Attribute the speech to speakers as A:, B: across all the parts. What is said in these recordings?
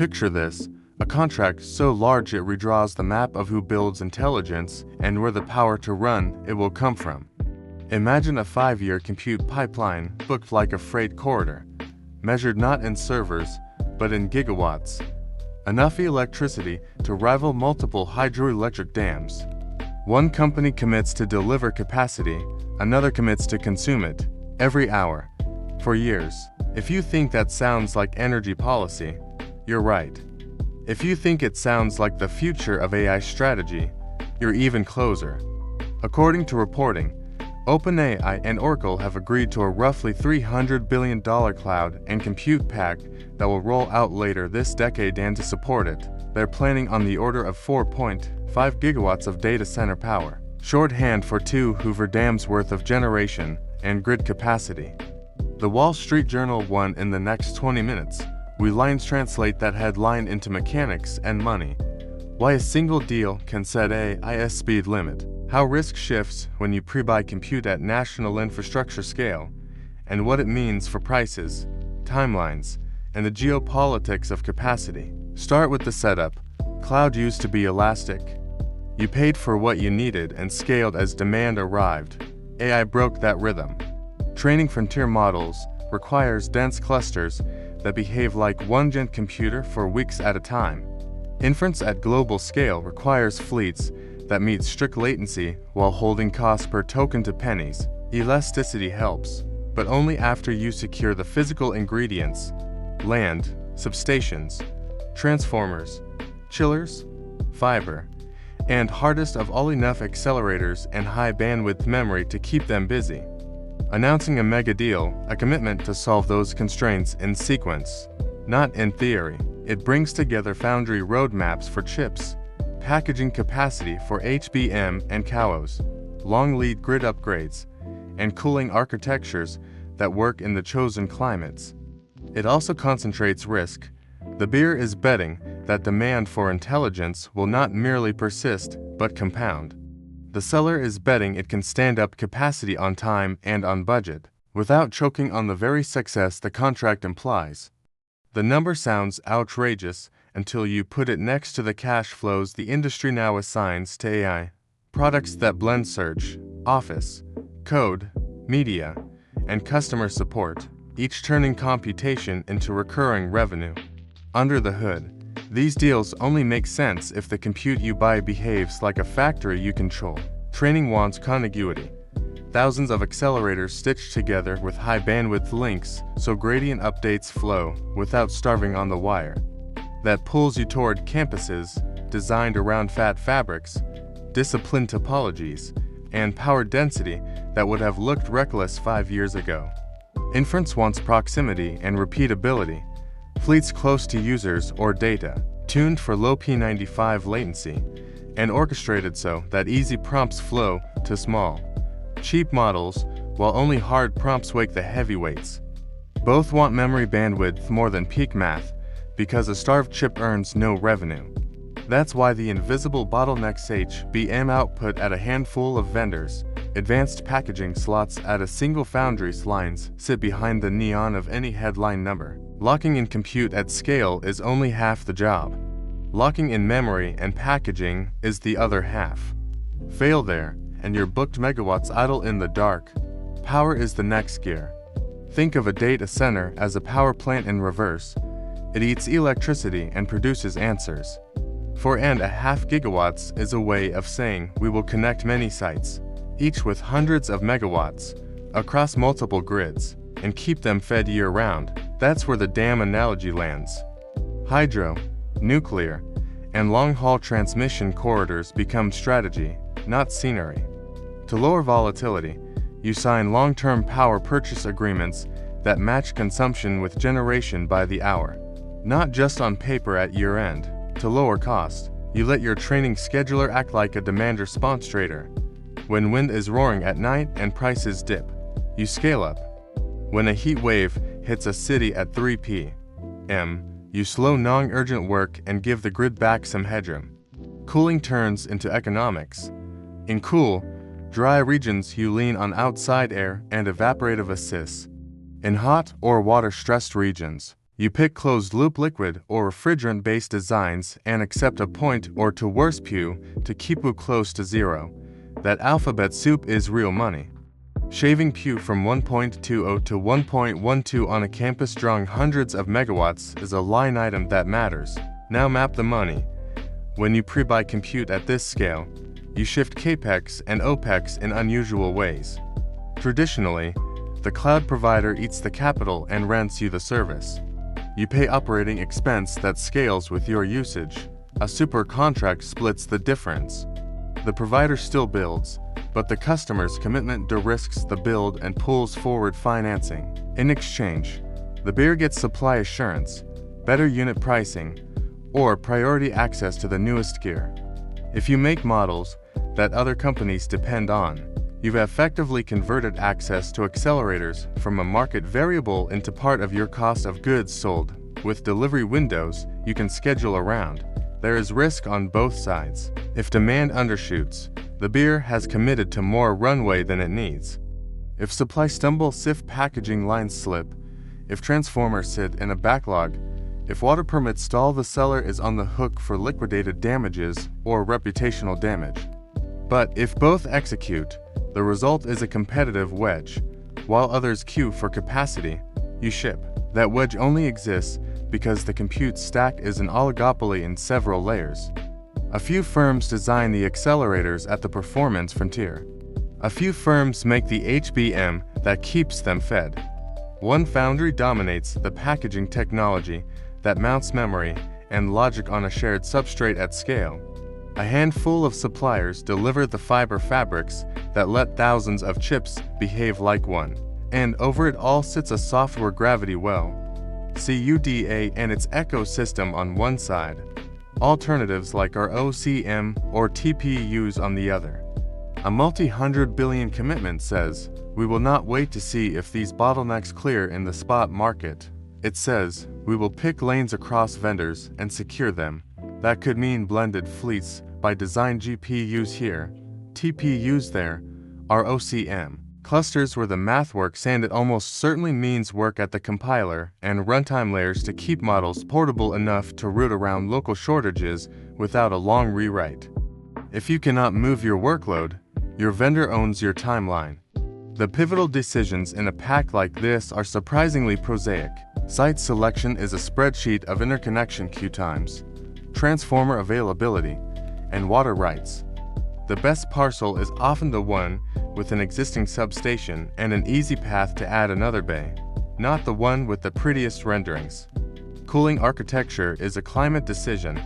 A: Picture this, a contract so large it redraws the map of who builds intelligence and where the power to run it will come from. Imagine a 5-year compute pipeline booked like a freight corridor, measured not in servers, but in gigawatts. Enough electricity to rival multiple hydroelectric dams. One company commits to deliver capacity, another commits to consume it, every hour, for years. If you think that sounds like energy policy, you're right. If you think it sounds like the future of AI strategy, you're even closer. According to reporting, OpenAI and Oracle have agreed to a roughly $300 billion cloud and compute pact that will roll out later this decade, and to support it, they're planning on the order of 4.5 gigawatts of data center power, shorthand for 2 Hoover Dams worth of generation and grid capacity. The Wall Street Journal won in the next 20 minutes. We lines translate that headline into mechanics and money. Why a single deal can set AI's speed limit. How risk shifts when you pre-buy compute at national infrastructure scale, and what it means for prices, timelines, and the geopolitics of capacity. Start with the setup. Cloud used to be elastic. You paid for what you needed and scaled as demand arrived. AI broke that rhythm. Training frontier models requires dense clusters that behave like one-gen computer for weeks at a time. Inference at global scale requires fleets that meet strict latency while holding cost per token to pennies. Elasticity helps, but only after you secure the physical ingredients: land, substations, transformers, chillers, fiber, and hardest of all, enough accelerators and high bandwidth memory to keep them busy. Announcing a mega deal, a commitment to solve those constraints in sequence, not in theory. It brings together foundry roadmaps for chips, packaging capacity for HBM and CoWoS, long lead grid upgrades, and cooling architectures that work in the chosen climates. It also concentrates risk. The beer is betting that demand for intelligence will not merely persist, but compound. The seller is betting it can stand up capacity on time and on budget, without choking on the very success the contract implies. The number sounds outrageous until you put it next to the cash flows the industry now assigns to AI. Products that blend search, office, code, media, and customer support, each turning computation into recurring revenue. Under the hood, these deals only make sense if the compute you buy behaves like a factory you control. Training wants contiguity. Thousands of accelerators stitched together with high bandwidth links so gradient updates flow without starving on the wire. That pulls you toward campuses designed around fat fabrics, disciplined topologies, and power density that would have looked reckless 5 years ago. Inference wants proximity and repeatability. Fleets close to users or data, tuned for low P95 latency, and orchestrated so that easy prompts flow to small, cheap models, while only hard prompts wake the heavyweights. Both want memory bandwidth more than peak math, because a starved chip earns no revenue. That's why the invisible bottlenecks HBM output at a handful of vendors, advanced packaging slots at a single foundry's lines sit behind the neon of any headline number. Locking in compute at scale is only half the job. Locking in memory and packaging is the other half. Fail there, and you're booked megawatts idle in the dark. Power is the next gear. Think of a data center as a power plant in reverse. It eats electricity and produces answers. 4.5 gigawatts is a way of saying we will connect many sites, each with hundreds of megawatts, across multiple grids, and keep them fed year-round. That's where the dam analogy lands. Hydro, nuclear, and long-haul transmission corridors become strategy, not scenery. To lower volatility, you sign long-term power purchase agreements that match consumption with generation by the hour, not just on paper at year-end. To lower cost, you let your training scheduler act like a demand response trader. When wind is roaring at night and prices dip, you scale up. When a heat wave hits a city at 3 p.m., you slow non-urgent work and give the grid back some headroom. Cooling turns into economics. In cool, dry regions you lean on outside air and evaporative assists. In hot or water-stressed regions, You pick closed-loop liquid or refrigerant-based designs and accept a point or to worse PU to keep U close to zero. That alphabet soup is real money. Shaving PU from 1.20 to 1.12 on a campus drawing hundreds of megawatts is a line item that matters. Now map the money. When you pre-buy compute at this scale, you shift CAPEX and OPEX in unusual ways. Traditionally, the cloud provider eats the capital and rents you the service. You pay operating expense that scales with your usage. A super contract splits the difference. The provider still builds, but the customer's commitment de-risks the build and pulls forward financing. In exchange, the beer gets supply assurance, better unit pricing, or priority access to the newest gear. If you make models that other companies depend on, you've effectively converted access to accelerators from a market variable into part of your cost of goods sold. With delivery windows you can schedule around, there is risk on both sides. If demand undershoots, the beer has committed to more runway than it needs. If supply stumbles, if packaging lines slip, if transformers sit in a backlog, if water permits stall, the seller is on the hook for liquidated damages or reputational damage. But if both execute, the result is a competitive wedge. While others queue for capacity, you ship. That wedge only exists because the compute stack is an oligopoly in several layers. A few firms design the accelerators at the performance frontier. A few firms make the HBM that keeps them fed. One foundry dominates the packaging technology that mounts memory and logic on a shared substrate at scale. A handful of suppliers deliver the fiber fabrics that let thousands of chips behave like one. And over it all sits a software gravity well. CUDA and its ecosystem on one side, alternatives like our OCM or TPUs on the other. A multi-hundred billion commitment says, we will not wait to see if these bottlenecks clear in the spot market. It says, we will pick lanes across vendors and secure them. That could mean blended fleets by design, GPUs here, TPUs there, our OCM. Clusters where the math works, and it almost certainly means work at the compiler and runtime layers to keep models portable enough to route around local shortages without a long rewrite. If you cannot move your workload, your vendor owns your timeline. The pivotal decisions in a pact like this are surprisingly prosaic. Site selection is a spreadsheet of interconnection queue times, transformer availability, and water rights. The best parcel is often the one with an existing substation and an easy path to add another bay, not the one with the prettiest renderings. Cooling architecture is a climate decision.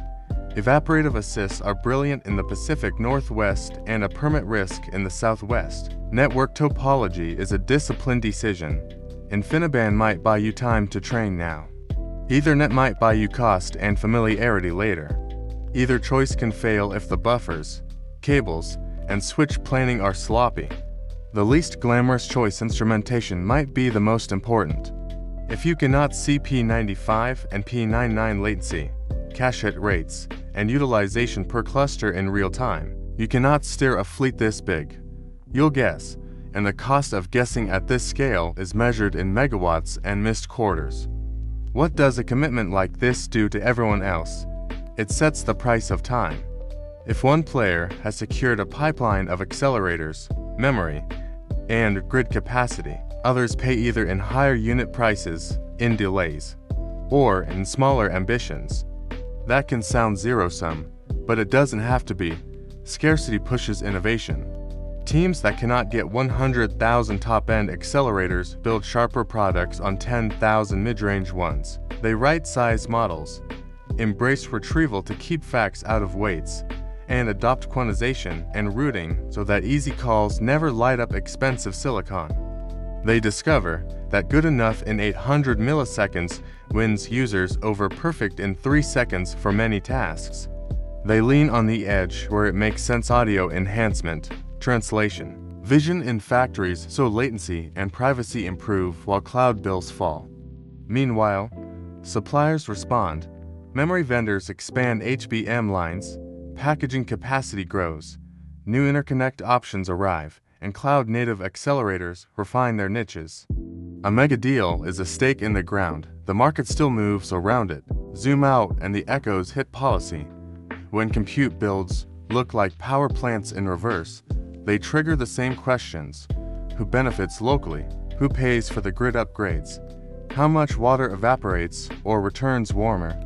A: Evaporative assists are brilliant in the Pacific Northwest and a permit risk in the Southwest. Network topology is a discipline decision. InfiniBand might buy you time to train now. Ethernet might buy you cost and familiarity later. Either choice can fail if the buffers, cables, and switch planning are sloppy. The least glamorous choice, instrumentation, might be the most important. If you cannot see P95 and P99 latency, cache hit rates, and utilization per cluster in real time, you cannot steer a fleet this big. You'll guess, and the cost of guessing at this scale is measured in megawatts and missed quarters. What does a commitment like this do to everyone else? It sets the price of time. If one player has secured a pipeline of accelerators, memory, and grid capacity, others pay either in higher unit prices, in delays, or in smaller ambitions. That can sound zero-sum, but it doesn't have to be. Scarcity pushes innovation. Teams that cannot get 100,000 top-end accelerators build sharper products on 10,000 mid-range ones. They right-size models, embrace retrieval to keep facts out of weights, and adopt quantization and routing so that easy calls never light up expensive silicon. They discover that good enough in 800 milliseconds wins users over perfect in 3 seconds for many tasks. They lean on the edge where it makes sense. Audio enhancement, translation, vision in factories so latency and privacy improve while cloud bills fall. Meanwhile, suppliers respond. Memory vendors expand HBM lines, packaging capacity grows, new interconnect options arrive, and cloud-native accelerators refine their niches. A mega deal is a stake in the ground the market still moves around it. Zoom out and the echoes hit policy. When compute builds look like power plants in reverse, they trigger the same questions. Who benefits locally? Who pays for the grid upgrades? How much water evaporates or returns warmer?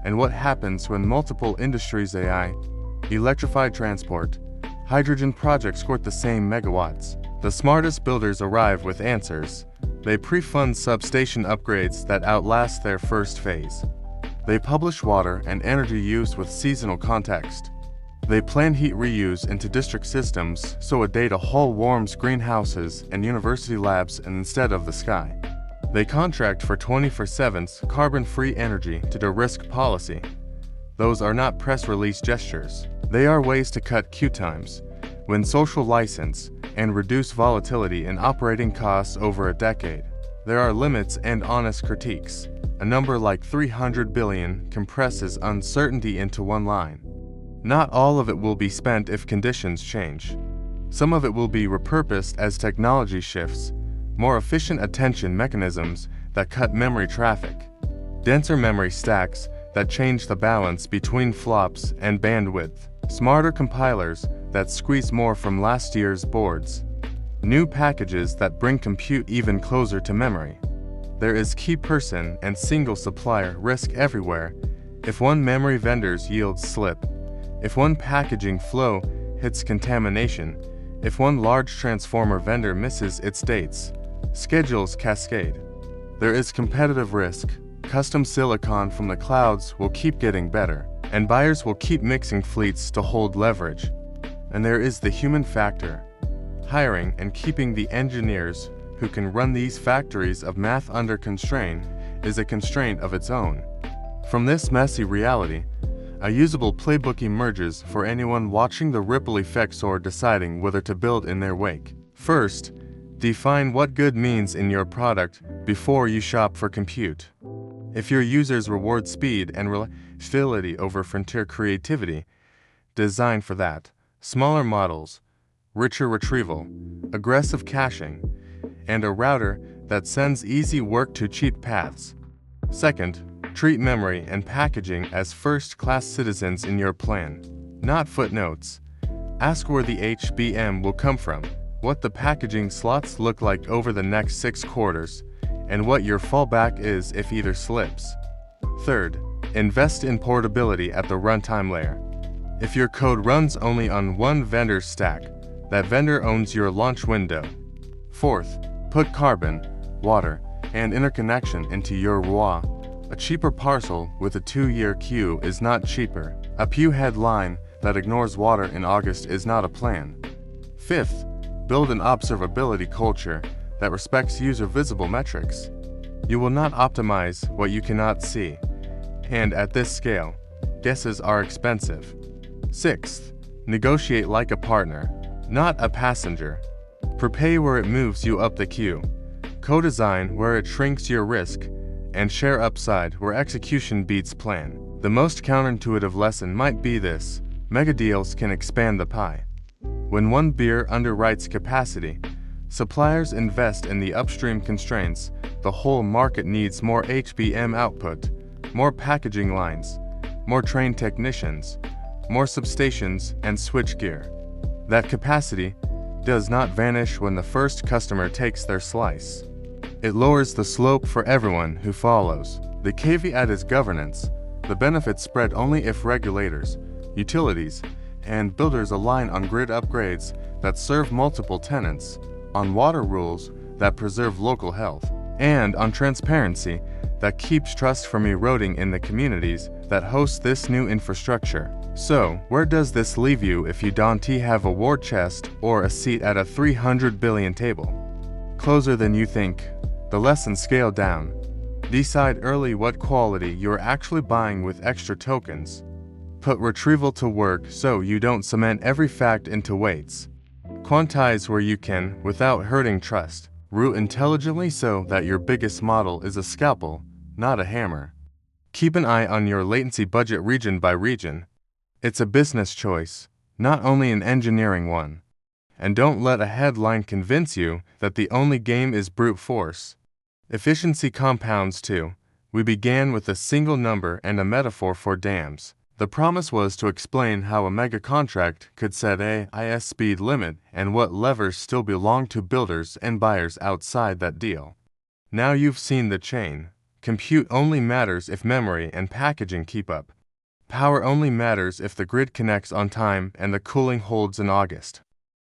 A: And what happens when multiple industries AI, electrified transport, hydrogen projects court the same megawatts? The smartest builders arrive with answers. They pre-fund substation upgrades that outlast their first phase. They publish water and energy use with seasonal context. They plan heat reuse into district systems so a data hall warms greenhouses and university labs instead of the sky. They contract for 24/7 carbon-free energy to de-risk policy. Those are not press release gestures. They are ways to cut queue times, win social license, and reduce volatility in operating costs over a decade. There are limits and honest critiques. A number like 300 billion compresses uncertainty into one line. Not all of it will be spent if conditions change. Some of it will be repurposed as technology shifts, more efficient attention mechanisms that cut memory traffic, denser memory stacks that change the balance between flops and bandwidth, smarter compilers that squeeze more from last year's boards, new packages that bring compute even closer to memory. There is key person and single supplier risk everywhere. If one memory vendor's yields slip, if one packaging flow hits contamination, if one large transformer vendor misses its dates, schedules cascade. There is competitive risk. Custom silicon from the clouds will keep getting better, and buyers will keep mixing fleets to hold leverage. And there is the human factor. Hiring and keeping the engineers who can run these factories of math under constraint is a constraint of its own. From this messy reality, a usable playbook emerges for anyone watching the ripple effects or deciding whether to build in their wake. First, define what good means in your product before you shop for compute. If your users reward speed and reliability over frontier creativity, design for that. Smaller models, richer retrieval, aggressive caching, and a router that sends easy work to cheat paths. Second, treat memory and packaging as first-class citizens in your plan, not footnotes. Ask where the HBM will come from, what the packaging slots look like over the next 6 quarters, and what your fallback is if either slips. Third, invest in portability at the runtime layer. If your code runs only on one vendor's stack, that vendor owns your launch window. Fourth, put carbon, water, and interconnection into your WA. A cheaper parcel with a 2-year queue is not cheaper. A Pew headline that ignores water in August is not a plan. Fifth, build an observability culture that respects user visible metrics. You will not optimize what you cannot see. And at this scale, guesses are expensive. Sixth, negotiate like a partner, not a passenger. Prepay where it moves you up the queue. Co-design where it shrinks your risk, and share upside where execution beats plan. The most counterintuitive lesson might be this: mega deals can expand the pie. When one beer underwrites capacity, suppliers invest in the upstream constraints. The whole market needs more HBM output, more packaging lines, more trained technicians, more substations and switchgear. That capacity does not vanish when the first customer takes their slice. It lowers the slope for everyone who follows. The caveat is governance. The benefits spread only if regulators, utilities, and builders align on grid upgrades that serve multiple tenants, on water rules that preserve local health, and on transparency that keeps trust from eroding in the communities that host this new infrastructure. So, where does this leave you if you don't have a war chest or a seat at a 300 billion table? Closer than you think. The lessons scale down. Decide early what quality you're actually buying with extra tokens. Put retrieval to work so you don't cement every fact into weights. Quantize where you can without hurting trust. Route intelligently so that your biggest model is a scalpel, not a hammer. Keep an eye on your latency budget region by region. It's a business choice, not only an engineering one. And don't let a headline convince you that the only game is brute force. Efficiency compounds too. We began with a single number and a metaphor for dams. The promise was to explain how a mega contract could set a IS speed limit and what levers still belong to builders and buyers outside that deal. Now you've seen the chain. Compute only matters if memory and packaging keep up. Power only matters if the grid connects on time and the cooling holds in August.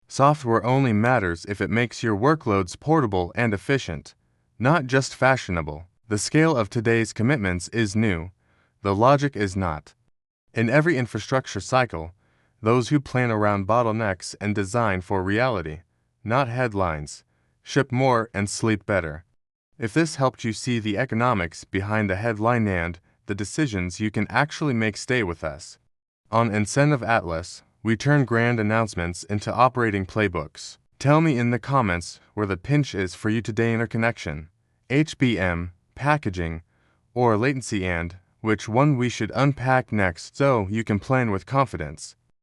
A: Software only matters if it makes your workloads portable and efficient, not just fashionable. The scale of today's commitments is new. The logic is not. In every infrastructure cycle, those who plan around bottlenecks and design for reality, not headlines, ship more and sleep better. If this helped you see the economics behind the headline and the decisions you can actually make, stay with us. On Incentive Atlas, we turn grand announcements into operating playbooks. Tell me in the comments where the pinch is for you today: interconnection, HBM, packaging, or latency, and which one we should unpack next so you can plan with confidence.